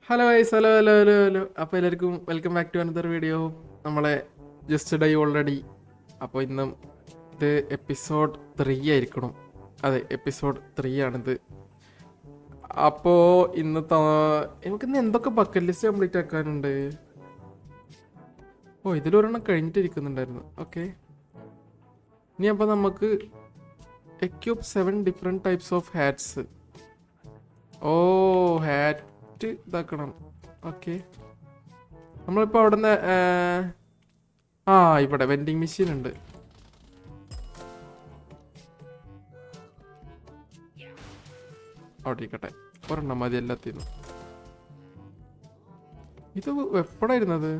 Hello guys, hello hello hello hello. അപ്പോൾ എല്ലാവർക്കും welcome back to another video. നമ്മളെ just die already. അപ്പോൾ ഇന്നും ഇത് എപ്പിസോഡ് 3 ആയിരിക്കണം. അതെ, എപ്പിസോഡ് 3 ആണിത്. അപ്പോൾ നമുക്കിന്ന് എന്തൊക്കെ ബക്കറ്റ് ലിസ്റ്റ് കംപ്ലീറ്റ് ആക്കാനുണ്ട്. ഇതിലൊരെണ്ണം കഴിഞ്ഞിട്ടിരിക്കുന്നുണ്ടായിരുന്നു. ഓക്കെ, ഇനി അപ്പോൾ നമുക്ക് equip 7 different types of hats. Hat ഇതാക്കണം. ഓക്കെ, നമ്മളിപ്പോൾ അവിടെ നിന്ന് ഇവിടെ വെൻഡിങ് മെഷീൻ ഉണ്ട്. അവിടെ ഇരിക്കട്ടെ, ഒരെണ്ണം മതി എല്ലാത്തിനും. ഇത് എപ്പോഴായിരുന്നത്?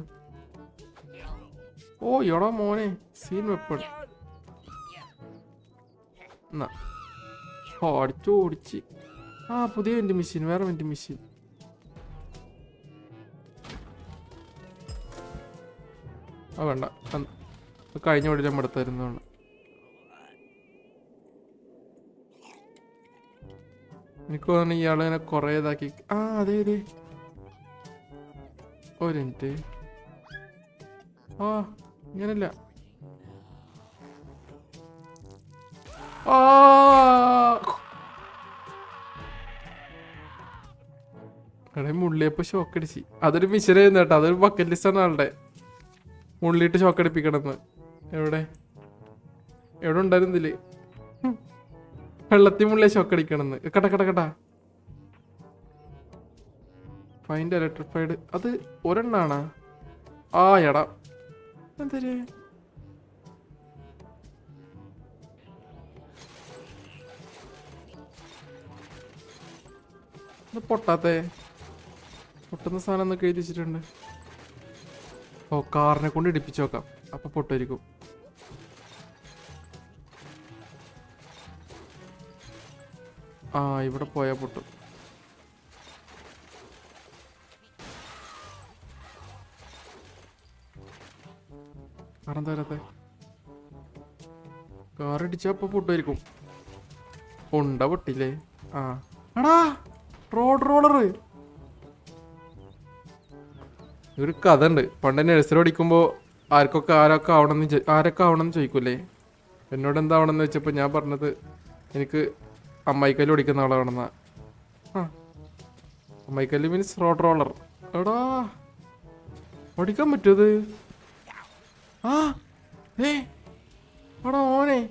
എടാ മോനെ, സീൻ വെപ്പൺ. എന്നാ അടിച്ചു ഓടിച്ച്. പുതിയ വെൻഡിങ് മെഷീൻ, വേറെ വെൻഡിങ് മെഷീൻ. വേണ്ട, കഴിഞ്ഞ വഴി നമ്മൾ എടുത്തായിരുന്നാണ്. എനിക്ക് തോന്നുന്നു ഇയാളിങ്ങനെ കുറേ ഇതാക്കി. അതെ അതെ, ഒരു മിനിറ്റ്. ഇങ്ങനല്ല. മുള്ളിയപ്പോ ഷോക്ക് അടിച്ച്. അതൊരു മിഷനായിരുന്നു കേട്ടോ. അതൊരു ബക്കറ്റ് ലിസ്റ്റാണ് ആളുടെ. മുള്ളിയിട്ട് ഷോക്ക് അടിപ്പിക്കണമെന്ന്. എവിടെ ഉണ്ടായിരുന്നില്ലേ? വെള്ളത്തിൽ മുള്ളിയെ ഷോക്ക് അടിക്കണമെന്ന്. കട്ടാ ഫൈൻഡ് ഇലക്ട്രിഫൈഡ്. അത് ഒരെണ്ണാണാ? എടാ എന്തൊരു പൊട്ടാത്തേ. പൊട്ടുന്ന സാധനം എന്നൊക്കെ എഴുതി വെച്ചിട്ടുണ്ട്. കാറിനെ കൊണ്ട് ഇടിപ്പിച്ചു നോക്കാം, അപ്പൊ പൊട്ടായിരിക്കും. ഇവിടെ പോയാ പൊട്ടും. കാറെന്താ വരാത്തെ? കാർ ഇടിച്ചാ അപ്പൊ പൊട്ടായിരിക്കും. പൊട്ടില്ലേ? എടാ റോഡ് റോളറ്. ഒരു കഥ ഉണ്ട്. പണ്ട് നഴ്സറി പഠിക്കുമ്പോൾ ആരൊക്കെ ആവണമെന്ന് ചോദിക്കൂലേ. എന്നോട് എന്താവണമെന്ന് വെച്ചപ്പോൾ ഞാൻ പറഞ്ഞത് എനിക്ക് അമ്മായിക്കല്ല് ഓടിക്കുന്ന ആളാണെന്നാ. അമ്മായിക്കല്ല് മീൻസ് റോഡ് റോളർ. എടാ ഓടിക്കാൻ പറ്റുമത്? എടാ ഓനെ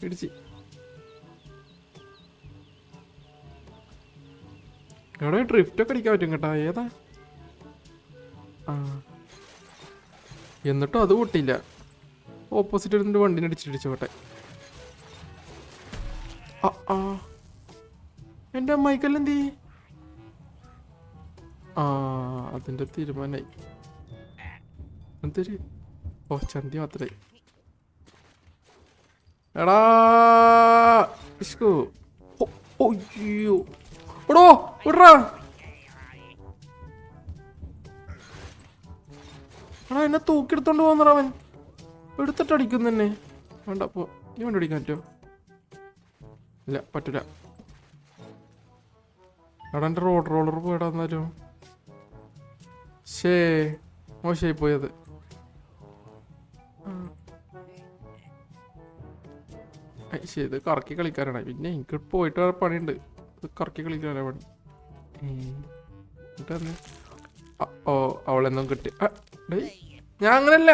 ഇടിച്ച്. എവിടെ ഡ്രിഫ്റ്റ് ഒക്കെ അടിക്കാൻ പറ്റും കേട്ടാ. ഏതാ? എന്നിട്ടും അത് പൊട്ടിയില്ല. ഓപ്പോസിറ്റ് ഇരുന്നിട്ട് വണ്ടിനെ അടിച്ചിടിച്ചോട്ടെ. എൻ്റെ മൈക്കല്ലെന്തി? അതിൻ്റെ തീരുമാനമായി. എന്തൊരു ചന്തി മാത്രമേ. എടാ അയ്യോ എടോ വിടറാ. എന്നെ തൂക്കിയെടുത്തോണ്ട് പോകുന്നറ അവൻ. എടുത്തിട്ട് അടിക്കും തന്നെ. വേണ്ട, അപ്പോ നീ വണ്ടി അടിക്കാൻ പറ്റുമോ? ഇല്ല, പറ്റൂല. എടാ എൻ്റെ റോഡ് റോളർ പോയിടാന്നാലും. മോശമായി പോയത്. ഇത് കറക്കി കളിക്കാനാണ്. പിന്നെ എനിക്ക് പോയിട്ട് വേറെ പണിയുണ്ട്. കറക്കി കളിക്കാനാ പണി. അവളെന്നും കിട്ടി. ഞാൻ അങ്ങനല്ല,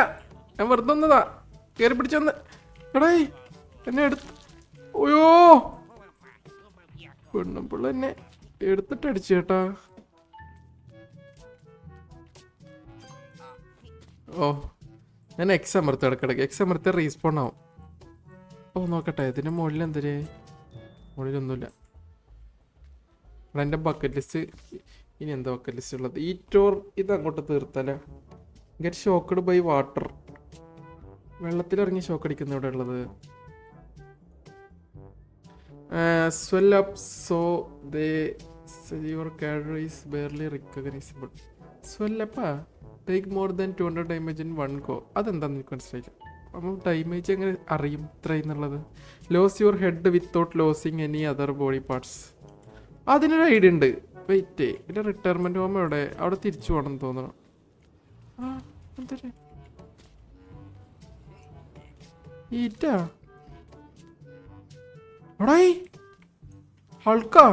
ഞാൻ വെറുതെ വന്നതാ. കയറി പിടിച്ചൊന്ന്. എടേ എന്നെ എടുത്ത്. പെണ്ണുമ്പിള്ള എന്നെ എടുത്തിട്ട് അടിച്ചു കേട്ടാ. ഞാൻ എക്സ് അമർത്തി ഇടക്കിടക്ക്. എക്സ് അമർത്തി റീസ്പോൺ ആവും. നോക്കട്ടെ, ഇതിന് മുകളിൽ എന്തൊരു മുകളിലൊന്നുമില്ല. എൻ്റെ ബക്കറ്റ് ലിസ്റ്റ്. ഇനി എന്താ ബക്കറ്റ് ലിസ്റ്റ് ഉള്ളത്? ഈ ടോർ ഇത് അങ്ങോട്ട് തീർത്തല്ല. Get shocked by water. വെള്ളത്തിലിറങ്ങി ഷോക്ക് അടിക്കുന്ന ഇവിടെ ഉള്ളത്. Swell up so that your cadaver is barely recognisable. Swell up take more than 200 damage in 1 go. അതെന്താന്ന് എനിക്ക് മനസ്സിലായില്ല. അപ്പം ഡാമേജ് എങ്ങനെ അറിയും ഇത്രയെന്നുള്ളത്? Lose your head without losing any other body parts. അതിനൊരു ഐഡിയ ഉണ്ട്. വെയിറ്റ്, പിന്നെ റിട്ടയർമെന്റ് ഹോം എവിടെ? അവിടെ തിരിച്ചു പോകണം തോന്നണം. ആ എന്തൊരു ഈറ്റാ എടായി ഹൾക്കാ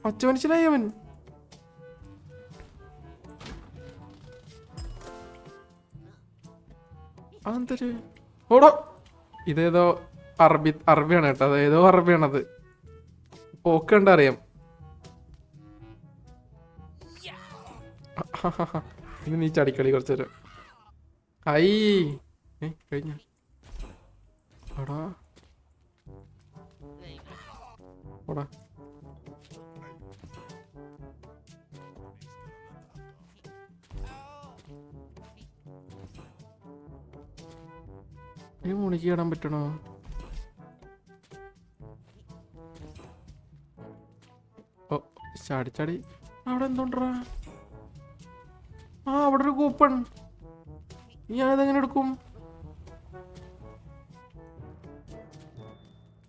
പച്ച മനുഷ്യനായി അവൻ. അതെന്തൊരു ഓടോ, ഇതേതോ അറബിയാണ് കേട്ടോ. അത് ഏതോ അറബിയാണത്. പോക്ക് കണ്ടറിയാം. ഇനി നീ ചടിക്കളി കുറച്ചു നേരം. ഐ കഴിഞ്ഞ ഓടാ ഓടാ. ഈ മുണിക്ക് കിടാൻ പറ്റണോ? ഓ ചാടി ചാടി. അവിടെ എന്തോണ്ടാ? ആ അവിടെ ഒരു കൂപ്പൺ. നീ അതെങ്ങനെ എടുക്കും?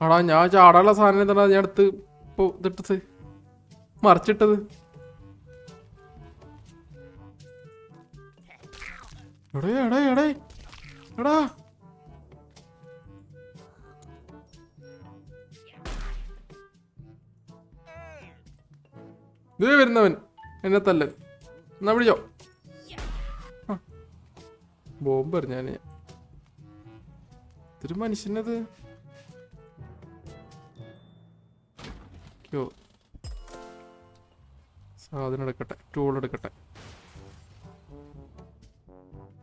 ആടാ ഞാൻ ചാടാനുള്ള സാധനം എന്താ ഞാൻ എടുത്ത് ഇതിട്ടത് മറിച്ചിട്ടത്. എടേ എടേ എടേ എടാ ഇത് വരുന്നവൻ എന്നെ തല്ല. എന്നാ വിളിച്ചോ. ബോംബ് എറിഞ്ഞാന് ഇതൊരു മനുഷ്യനത്. സാധനം എടുക്കട്ടെ, ടൂൾ എടുക്കട്ടെ.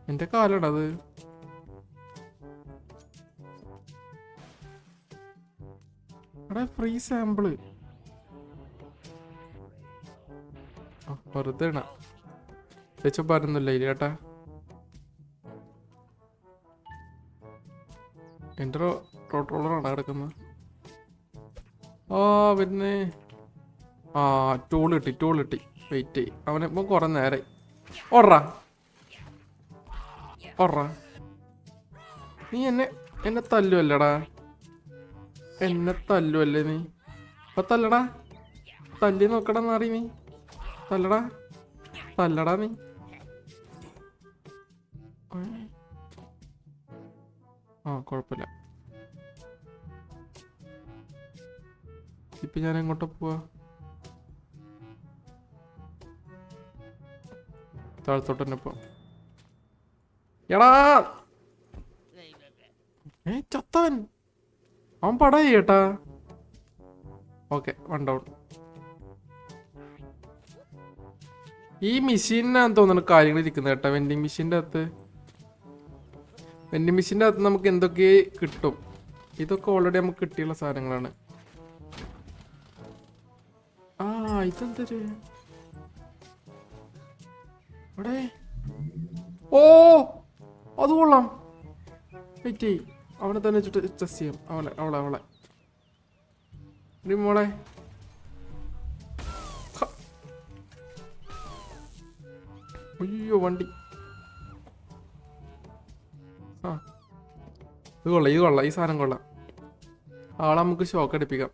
എന്റെ കാലാണത്. അവിടെ ഫ്രീ സാമ്പിള് വെറുതെ ചേച്ച പറയുന്നില്ല ഇല്ല ചേട്ടാ. എന്റെ റോട്ടോളറാണ് കിടക്കുന്നത്. ആ പിന്നെ ആ ടൂൾ കിട്ടി. വെയിറ്റ് അവനിപ്പോ കുറെ നേരായി. ഓർറാ നീ എന്നെ തല്ലുവല്ലടാ. എന്നെ തല്ലുവല്ലേ നീ? അപ്പൊ തല്ലടാ, തല്ലി നോക്കടാ മാറി. നീ തല്ലടാ നീ. ആ കുഴപ്പമില്ല. ഇപ്പൊ ഞാൻ എങ്ങോട്ടാ പോവാ? താഴത്തോട്ട് തന്നെ പോ. എടാ ചത്തവൻ. അവൻ പടായി കേട്ടാ. Okay, 1 down. ഈ മെഷീനാന്ന് തോന്നുന്നു കാര്യങ്ങൾ ഇരിക്കുന്നത് കേട്ടോ. വെൻഡിങ് മെഷീൻ്റെ അകത്ത് നമുക്ക് എന്തൊക്കെ കിട്ടും. ഇതൊക്കെ ഓൾറെഡി നമുക്ക് കിട്ടിയുള്ള സാധനങ്ങളാണ്. ആ ഇതെന്തൊരു അവിടെ. ഓ അത് കൊള്ളാം. വെയിറ്റ്, അവനെ തന്നെ വെച്ചിട്ട് ടെസ്റ്റ് ചെയ്യാം. അവളെ മോളെ. അയ്യോ വണ്ടി. ആ ഇത് കൊള്ളാം. ഈ സാധനം കൊള്ളാം. ആളെ നമുക്ക് ഷോക്ക് അടിപ്പിക്കാം.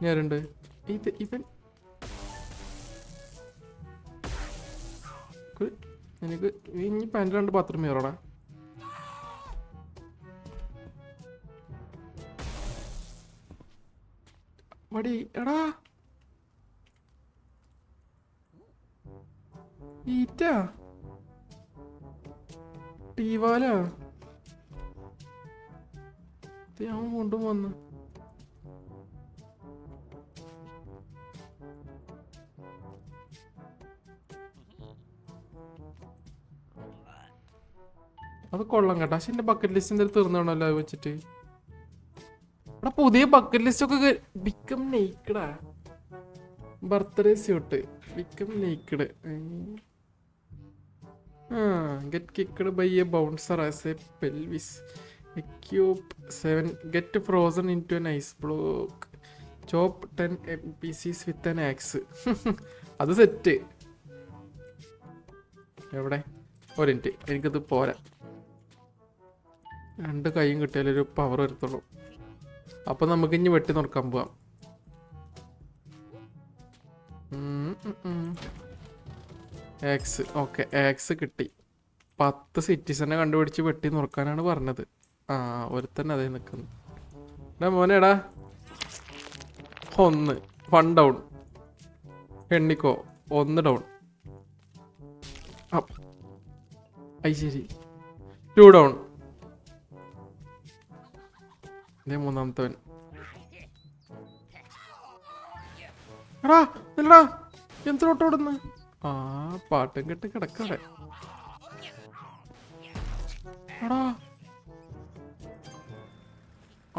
ഞാനുണ്ട് ഇവൻ. എനിക്ക് ഇനി പാൻറ് 2 ബാത്റൂം കയറോടാ. വടി എടാ ഈറ്റാ ടീവാല അവൻ കൊണ്ടും വന്ന്. അത് കൊള്ളാം കേട്ടോ. പക്ഷെ എന്റെ ബക്കറ്റ് ലിസ്റ്റ് എന്തായാലും തീർന്നാണല്ലോ അത് വെച്ചിട്ട്. എടാ പുതിയ ബക്കറ്റ് ലിസ്റ്റ് ഒക്കെ ബിക്കം നെയ്ക്കടാ. Birthday suit become naked. Get kicked by a bouncer as a pelvis. Equip 7. Get frozen into an ice block. Chop 10 NPCs with an axe. അത് സെറ്റ്. എവിടെ? ഒരു മിനിറ്റ്, എനിക്കത് പോരാ. 2 കൈയും കിട്ടിയാലൊരു പവർ വരത്തുള്ളൂ. അപ്പം നമുക്ക് ഇനി വെട്ടി നോക്കാൻ പോവാം. എക്സ് ഓക്കെ എക്സ് കിട്ടി. 10 സിറ്റിസനെ കണ്ടുപിടിച്ച് വെട്ടി നുറുക്കാനാണ് പറഞ്ഞത്. ആ ഒരുത്തന്നെ അതേ നിൽക്കുന്നു. എടാ മോനെടാ 1 ഡൗൺ. എണ്ണിക്കോ 1 ഡൗൺ. ഐ ശരി 2 ഡൗൺ. മൂന്നാമത്തവൻ. എടാ നില്ലടാ എന്തിനോട്ട് ഓടുന്നു? ആ പാട്ടും കെട്ട് കിടക്കടെ. എടാ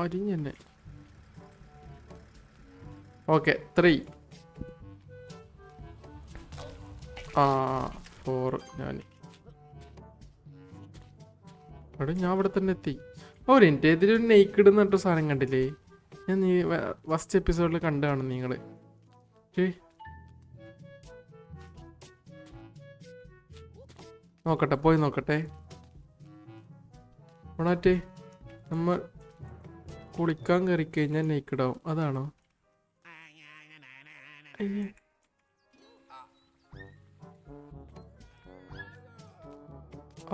അരിഞ്ഞെന്നെ. ഓക്കെ 3 4. ഞാൻ ഇവിടെ തന്നെ എത്തി. എൻ്റെ ഇതിലൊരു നെയ്ക്കിഡ് എന്ന് പറഞ്ഞിട്ട് സാധനം കണ്ടില്ലേ? ഞാൻ ഫസ്റ്റ് എപ്പിസോഡിൽ കണ്ടു കാണും നിങ്ങള്. നോക്കട്ടെ പോയി നോക്കട്ടെ. ഓണാറ്റേ നമ്മൾ കുളിക്കാൻ കയറി കഴിഞ്ഞാൽ നെയ്ക്കിഡാവും. അതാണോ?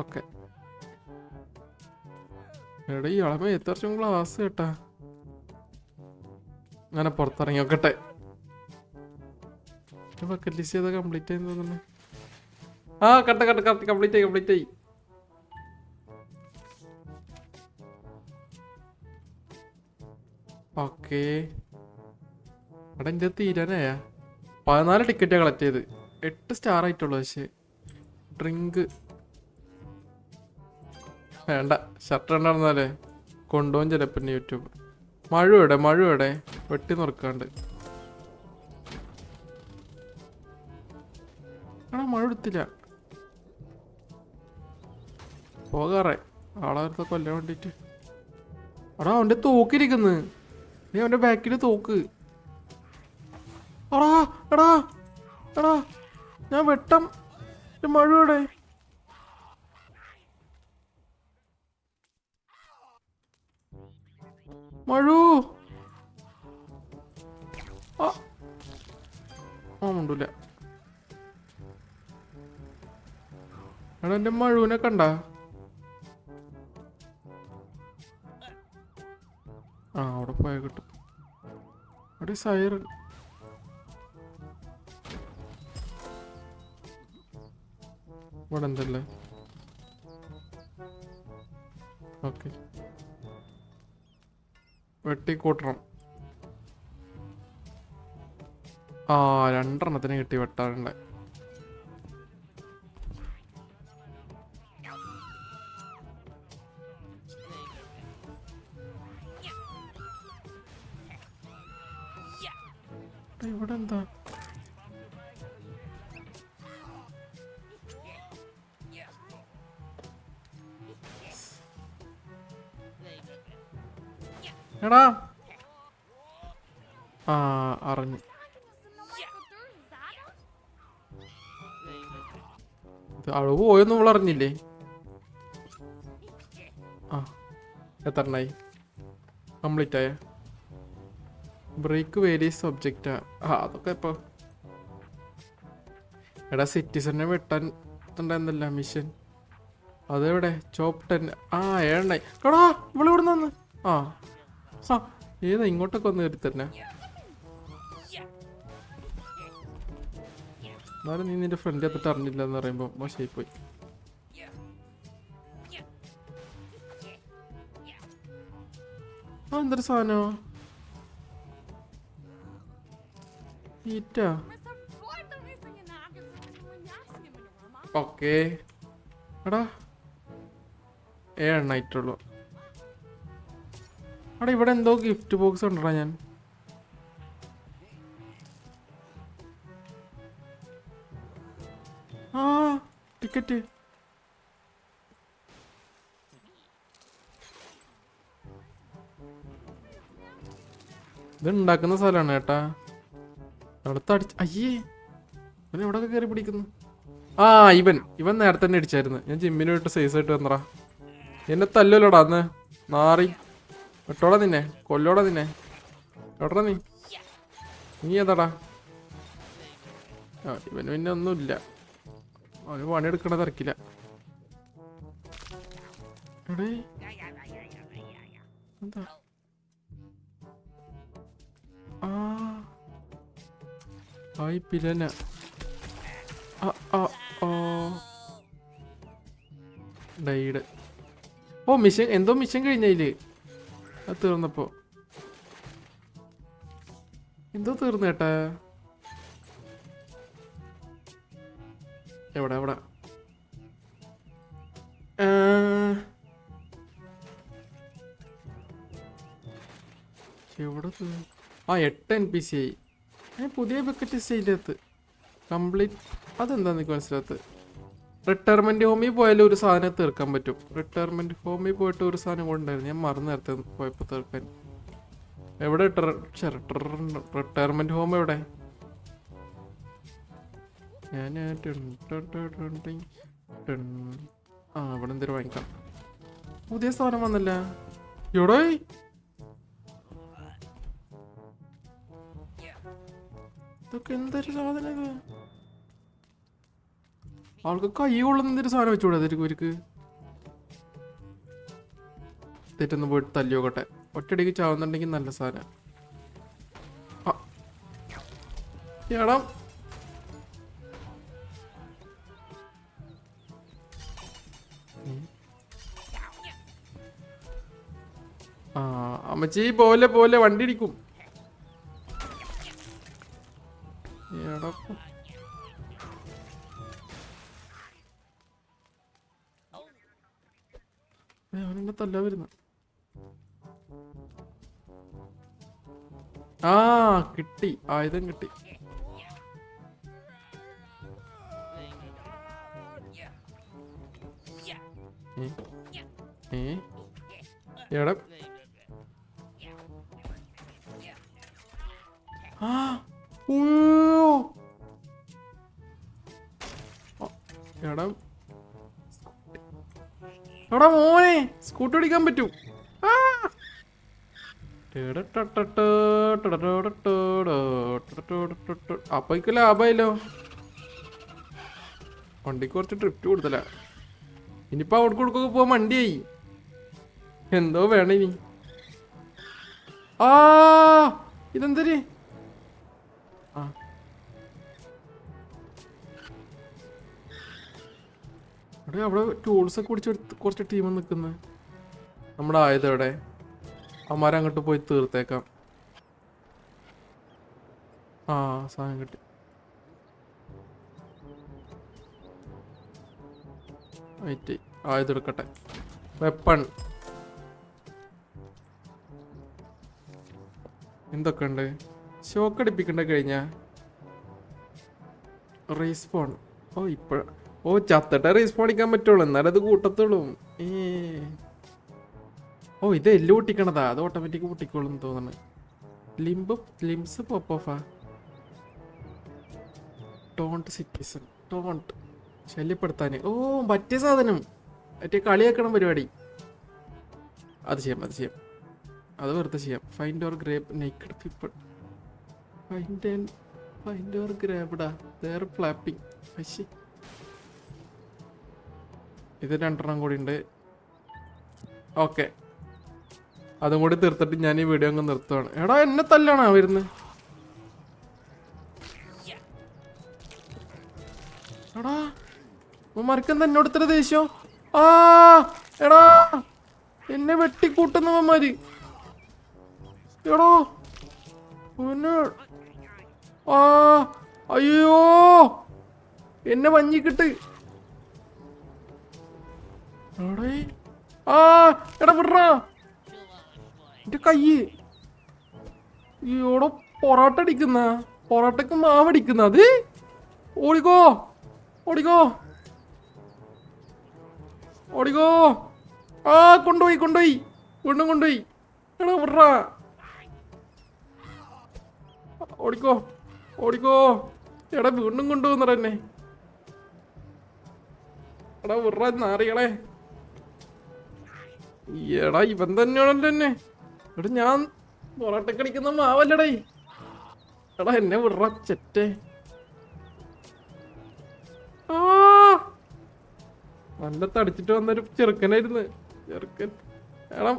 ഓക്കെ എടാ ഈ അളമ എത്രച്ചും ക്ലാസ് കേട്ടാ. അങ്ങനെ പുറത്തിറങ്ങി നോക്കട്ടെ. ബക്കറ്റ് ലിസ്റ്റ് ചെയ്താൽ കംപ്ലീറ്റ് ആയി തോന്നുന്നു. കംപ്ലീറ്റ് ആയി. ഓക്കെ എടാ എൻ്റെ തീരാനായാ. 14 ടിക്കറ്റാണ് കളക്ട് ചെയ്ത്. 8 സ്റ്റാർ ആയിട്ടുള്ളൂ. പക്ഷേ ഡ്രിങ്ക് വേണ്ട. ഷർട്ട് ഉണ്ടായിരുന്നാലേ കൊണ്ടുപോകും ചിലപ്പോൾ യൂട്യൂബ്. മഴ എവിടെ വെട്ടി നുറുക്കാണ്ട്. ആണോ മഴ എടുത്തില്ല. പോകാറേ ആളെ അടുത്ത കൊല്ലാൻ വേണ്ടിട്ട്. എടാ അവൻ്റെ തോക്കിരിക്കുന്നു. നീ അവൻ്റെ ബാക്കിൽ തോക്ക്. എടാ ഞാൻ വെട്ടം. മഴ എവിടെ? മഴു മുണ്ടൂല. എടാ എൻ്റെ മഴുവിനെ കണ്ട? അവിടെ പോയാൽ കിട്ടും. അവിടെ സൈറൻ. ഇവിടെ എന്തല്ലേ? ഓക്കെ വെട്ടിക്കൂട്ടണം. 2 എണ്ണത്തിന് കിട്ടി വെട്ടാറുണ്ട്. ഇവിടെ എന്താ? എടാ അറിഞ്ഞു. അളവ് പോയൊന്നും നമ്മൾ അറിഞ്ഞില്ലേ? എത്ര എണ്ണായി? കംപ്ലീറ്റ് ആയ? ബ്രേക്ക് വേരിയസ് ഒബ്ജക്റ്റാ. അതൊക്കെ ഇപ്പൊ എടാ സിറ്റിസനെ വെട്ടാൻ ഉണ്ടായിരുന്നല്ല മിഷൻ. അതെവിടെ? ചോപ്പ് 10. 7 എണ്ണായി. എടാ ഇവളിവിടെ നിന്ന്. ഏതാ ഇങ്ങോട്ടൊക്കെ വന്ന് കയറി തന്നെ. എന്നാലും നീ നിന്റെ ഫ്രണ്ട് എത്തിട്ട് അറിഞ്ഞില്ല എന്ന് പറയുമ്പോ മോശമായി പോയി. എന്തൊരു സാധനോ? ഓക്കെ എടാ 7 എണ്ണായിട്ടുള്ളൂ. അവിടെ ഇവിടെ എന്തോ ഗിഫ്റ്റ് ബോക്സ് ഉണ്ടടാ. ഞാൻ ടിക്കറ്റ്. ഇത് ഉണ്ടാക്കുന്ന സ്ഥലമാണ് കേട്ടാ. അവിടുത്തെ അയ്യേ ഇവൻ എവിടെയൊക്കെ കയറി പിടിക്കുന്നു. ഇവൻ നേരത്തെ തന്നെ അടിച്ചായിരുന്നു. ഞാൻ ജിമ്മിന് പോയിട്ട് സൈസ് ആയിട്ട് വന്നടാ. എന്നെ തല്ലുമല്ലോടാ അന്ന് നാറി. വെട്ടോടാ നിന്നെ, കൊല്ലോടാ നിന്നെ. എവിടാ നീ ഏതാടാ? ഇവന് പിന്നെ ഒന്നുമില്ല, അവന് പണിയെടുക്കണ തിരക്കില്ല. എടേ എന്താ ഹായ് പിലന. ഡൈഡ്. ഓ മിഷൻ, എന്തോ മിഷൻ കഴിഞ്ഞതില് അത് തീർന്നപ്പോ എന്തോ തീർന്നു കേട്ടാ. എവിടെ എവിടെ എവിടെ 8 NPC ആയി. പുതിയ ബക്കറ്റ് സ്റ്റേജിൻ്റെ അകത്ത് കംപ്ലീറ്റ്. അതെന്താ എനിക്ക് മനസ്സിലാകത്ത്. റിട്ടയർമെന്റ് ഹോമിൽ പോയാലും ഒരു സാധനം തീർക്കാൻ പറ്റും. റിട്ടയർമെന്റ് ഹോമിൽ പോയിട്ട് ഒരു സാധനം കൊണ്ടായിരുന്നു, ഞാൻ മറന്നു നേരത്തെ പോയപ്പോൾ തീർക്കാൻ. എവിടെ റിട്ടയർമെന്റ് ഹോം എവിടെ? ഞാൻ ഇവിടെ എന്തൊരു വാങ്ങിക്കാം. പുതിയ സാധനം വന്നല്ല എവിടെ. ഇതൊക്കെ എന്തൊരു സാധനം ഇത്. ആൾക്ക് കൈ കൊള്ളുന്ന എന്തൊരു സാധനം വെച്ചുകൂടെ അതായിരിക്കും ഇവർക്ക്. തെറ്റൊന്ന് പോയിട്ട് തല്ലിയോക്കട്ടെ. ഒറ്റയടിക്ക് ചാവുന്നുണ്ടെങ്കിൽ നല്ല സാധനം. എടാ അമ്മച്ചി പോലെ പോലെ വണ്ടി ഇടിക്കും. അവനെന്നെ തല്ല വരുന്ന. കിട്ടി, ആയുധം കിട്ടി. എടാ എടാ എടാ മോനെ സ്കൂട്ടി ഓടിക്കാൻ പറ്റൂ. അപ്പൊ ലാഭായല്ലോ. വണ്ടിക്ക് കുറച്ച് ട്രിപ്പ് കൊടുത്തല്ല. ഇനിയിപ്പോ അവിടെ കൊടുക്കൊക്കെ പോവാൻ വണ്ടിയായി. എന്തോ വേണ ഇനി. ഇതെന്തര് അവിടെ ടൂൾസ് ഒക്കെ കുടിച്ച് കുറച്ച് ടീം നിൽക്കുന്നത്. നമ്മുടെ ആയുധം എവിടെ? അമ്മാരങ്ങോട്ട് പോയി തീർത്തേക്കാം. സാധനം കിട്ടി. ആയുധം എടുക്കട്ടെ. വെപ്പൺ എന്തൊക്കെ ഉണ്ട്? ഷോക്ക് അടിപ്പിക്കണ്ട കഴിഞ്ഞ റീസ്പോൺ. ചത്തട്ടെ റീസ്പോൺ അടിക്കാൻ പറ്റുള്ളൂ, എന്നാലും അത് കൂട്ടത്തുള്ളൂ. ഇത് എല്ലാം പൊട്ടിക്കണതാ, അത് ഓട്ടോമാറ്റിക് പൊട്ടിക്കോളും തോന്നുന്നു. ലിംസ് പോപ്പ് ഓഫാ. ടോണ്ട് സിറ്റിസൺ, ടോണ്ട് ശല്യപ്പെടുത്താന്. മറ്റേ സാധനം, മറ്റേ കളിയാക്കണം പരിപാടി. അത് ചെയ്യാം, അത് വെറുതെ ചെയ്യാം. Find or grab naked people. Find or ഗ്രാബ്ഡാ ദേർ ഫ്ലാപ്പിംഗ്. ഇത് 2 കൂടി ഉണ്ട്. ഓക്കെ, അതും കൂടി തീർത്തിട്ട് ഞാൻ ഈ വീഡിയോ അങ്ങ് നിർത്തുവാണ്. എടാ എന്നെ തല്ലാണോ വരുന്നത്? എടാ മറക്കെന്താ എന്നോട് ഇത്ര ദേഷ്യം? എടാ എന്നെ വെട്ടിക്കൂട്ടുന്നവന്മാര്. എടോ അയ്യോ എന്നെ വഞ്ഞിക്കിട്ട്. എടാ വിടറാ എന്റെ കയ്യ്. ഈയോടെ പൊറോട്ട അടിക്കുന്ന, പൊറോട്ടക്ക് മാവടിക്കുന്ന. അത് ഓടിക്കോ ഓടിക്കോ ഓടിക്കോ. കൊണ്ടുപോയി വീണ്ടും കൊണ്ടുപോയി. എടാ വിടറാ, ഓടിക്കോ. എടാ വീണ്ടും കൊണ്ടുപോകുന്നറ എന്നെ. എടാ വിടറാ നാറികളെ. എടാ ഇവൻ തന്നെയാണല്ലോ എന്നെ. എടാ ഞാൻ പൊറോട്ടക്കടിക്കുന്ന മാവല്ലടേ. എടാ എന്നെ വിടറ ചെറ്റേ. നല്ല തടിച്ചിട്ട് വന്നൊരു ചെറുക്കനായിരുന്നു. ചെറുക്കൻ എടാ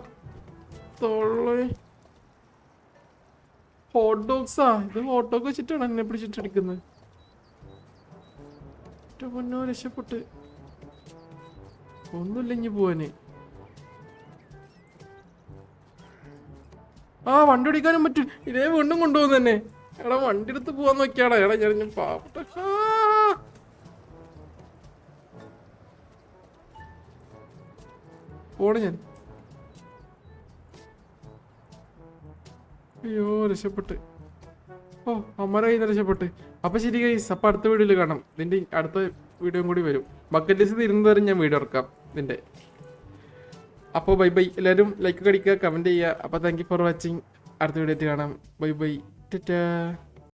തൊള്ളേ ഹോട്ട് ഡോഗ്സാ. ഇത് ഹോട്ട് ഡോഗ് വെച്ചിട്ടാണ് എന്നെ പിടിച്ചിട്ടടിക്കുന്നത്. പൊന്നോ രക്ഷപ്പെട്ട്. ഒന്നുമില്ല ഇനി പോവാന്. ആ വണ്ടി ഓടിക്കാനും പറ്റും. ഇതേ വീണ്ടും കൊണ്ടുപോകുന്നു തന്നെ. എടാ വണ്ടി എടുത്ത് പോവാൻ നോക്കിയാടാ. എടാ ഞാൻ പാവപ്പെട്ട പോണേ ഞാൻ. അയ്യോ രക്ഷപ്പെട്ട്. ഓ അമ്മയുടെ കയ്യിൽ നിന്ന് രക്ഷപ്പെട്ട്. അപ്പൊ ശരി ഗൈസ്, അപ്പൊ അടുത്ത വീഡിയോയിൽ കാണാം. ഇതിന്റെ അടുത്ത വീഡിയോയും കൂടി വരും. ബക്കറ്റ് ലിസ്റ്റ് തീരുന്നവരെ ഞാൻ വീഡിയോ ഇറക്കാം ഇതിന്റെ. അപ്പോൾ ബൈ ബൈ. എല്ലാവരും ലൈക്ക് അടിക്കുക, കമന്റ് ചെയ്യുക. അപ്പോൾ താങ്ക് യു ഫോർ വാച്ചിങ്. അടുത്ത വീഡിയോ കാണാം. Bye bye. ടാറ്റാ.